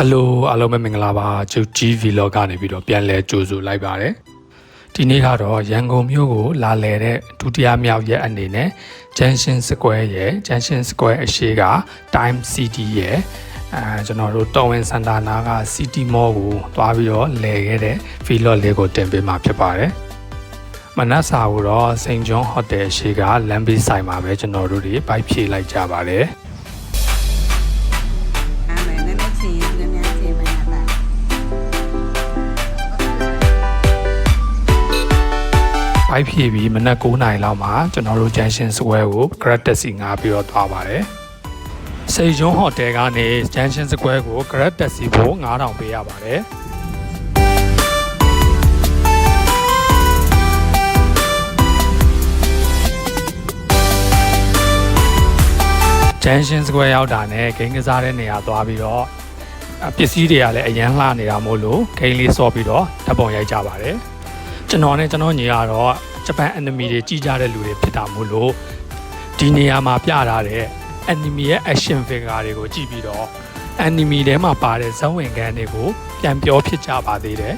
Hello အားလုံးပဲမင်္ဂလာပါကျုပ်ကြီး vlog ကနေပြီးတော့ပြန်လဲကြိုဆိုလိုက်ပါတယ်ဒီနေ့ကတော့ရန်ကုန်မြို့ကိုလာလည်တဲ့ဒုတိယမြောက်ရက်အနေနဲ့ Junction Square ရဲ့ Junction Square အရှိက Time City ရဲ့ကျွန်တော်တို့တော်ဝင်စင်တာနာက City Mall ကိုသွားပြီးတော့လဲခဲ့တဲ့ vlog လေးကိုတင်ပေးမှာဖြစ်ပါတယ်မနက်စာကိုတော့ St. John Hotel အရှိကလမ်းဘေးဆိုင်မှာပဲကျွန်တော်တို့တွေဘိုက်ဖြည့်လိုက်ကြပါတယ်ဘိုက်ဖြည့်ပြီးမနက်9:00 နာရီလောက်မှာကျွန်တော်တို့ Junction Square ကို Grab Taxi ငှားပြီးတော့သွားပါတယ်။ St. John Hotel ကနေ Junction Square ကို Grab Taxi ဖို့9000ပေးရပါတယ်။ Junction Square ရောက်တာနဲ့ဂိမ်းကစားတဲ့နေရာသွားပြီးတော့ပစ္စည်းတွေကလည်းအရန်လှနေတာမို့လို့ဂိမ်းလေးဆော့ပြီးတော့ဓာတ်ပုံရိုက်ကြပါတယ်။ကျွန်တော်နဲ့ကျွန်တော်ညီကတော့ဂျပန် anime တွေကြည့်ကြတဲ့လူတွေဖြစ်တာမို့လို့ဒီနေရာမှာပြထားတဲ့ anime ရဲ့ action figure တွေကိုကြည့်ပြီးတော့ anime ထဲမှာပါတဲ့ဇာတ်ဝင်ခန်းတွေကိုပြန်ပြောဖြစ်ကြပါသေးတယ်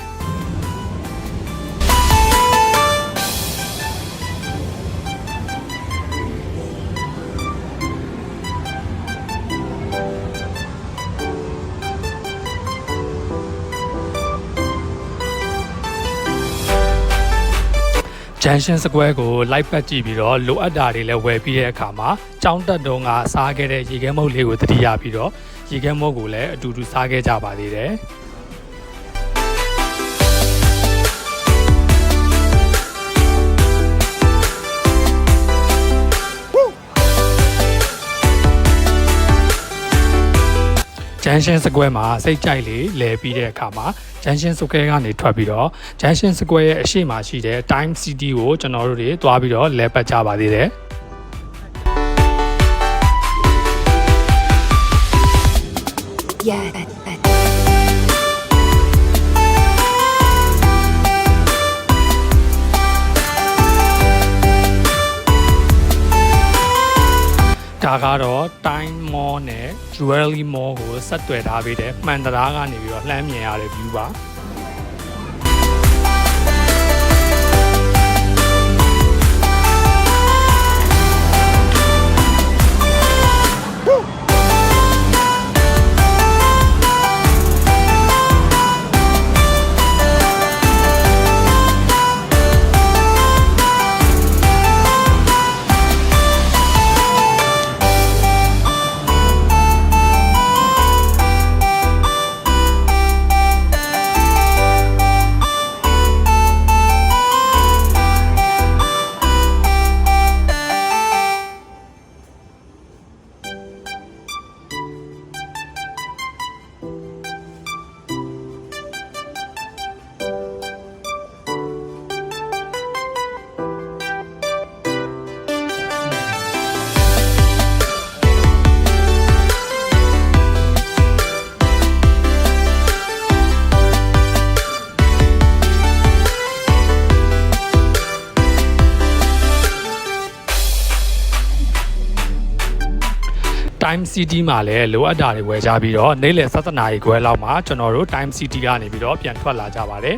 Junction Square ကို live ပတ်ကြည့်ပြီးတော့လိုအပ်တာတွေလည်းဝယ်ပြီးတဲ့အခါမှာကျောင်းတက်တုန်းကစားခဲ့တဲ့ရေခဲမုတ်လေးကိုသတိရပြီးတော့ရေခဲမုတ်ကိုလည်းအတူတူစားခဲ့ကြပါသေးတယ်Junction Square မှာစိတ်ကြိုက်လေးလဲပြီးတဲ့အခါမှာJunction Square ကနေထွက်ပြီးတော့ Junction Square ရဲ့အရှိမှာရှိတဲ့ Time City ကိုကျွန်တော်တို့တွေသွားပြီးတော့လဲပတ်ကြပါသေးတယ်ဒါကတော့ Time Mall နဲ့ Jewelry Mall ကိုဆက်သွယ်ထားပေးတဲ့မှန်တရားကနေပြီးတော့လှမ်းမြင်ရတဲ့ view ပါTime City မှာလည်းလိုအပ်တာတွေဝယ်ကြပြီးတော့နေ့လယ်7:00 နာရီခွဲလောက်မှာကျွန်တော်တို့ Time City ကနေပြီးတော့ပြန်ထွက်လာကြပါတယ်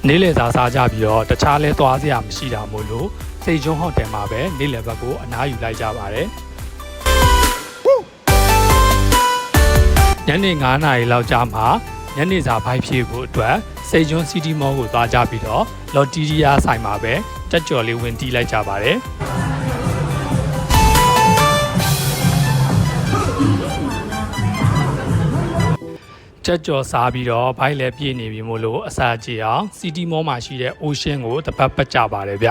နေ့လယ်စာစားကြပြီးတော့တခြားလဲသွားစရာမရှိတာမို့လို့စိတ်ကျွန်းဟိုတယ်မှာပဲနေ့လယ်ဘက်ကိုအနားယူလိုက်ကြပါတယ်ညနေ9:00 နာရီလောက်ကြာမှညနေစာဖိုက်ဖြည့်ဖို့အတွက်စိတ်ကျွန်း City Mall ကိုသွားကြပြီးတော့ Lotteria ဆိုင်မှာပဲတက်ကြော်လေးဝင်တီးလိုက်ကြပါတယ်ချက်ကြော်စားပြီးတော့ဘိုက်လည်းပြည့်နေပြီမို့လို့အစာကြေအောင် City Mall မှာရှိတဲ့ Ocean ကိုတပတ်ပတ်ကြပါတယ်ဗျ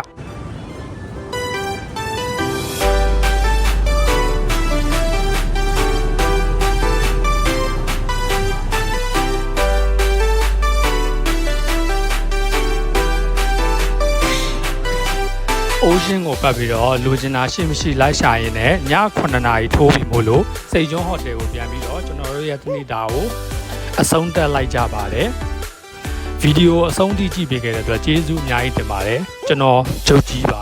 Ocean ကိုပတ်ပြီးတော့လူချင်တာရှိမရှိလိုက်ရှာရင်းနဲ့ည9နာရီထိုးပြီးမို့လို့စိတ်ကျွန်းဟိုတယ်ကိုပြန်ပြီးတော့ကျွန်တော်တို့ရဲ့တနေ့တာကိုအဆုံးသတ်လိုက်ကြပါတယ်ဗီဒီယိုအဆုံးထိကြည့်ပေးခဲ့တဲ့အတွက်ကျေးဇူးအများကြီးတင်ပါတယ်ကျွန်တော်ချုပ်ကြီးပါ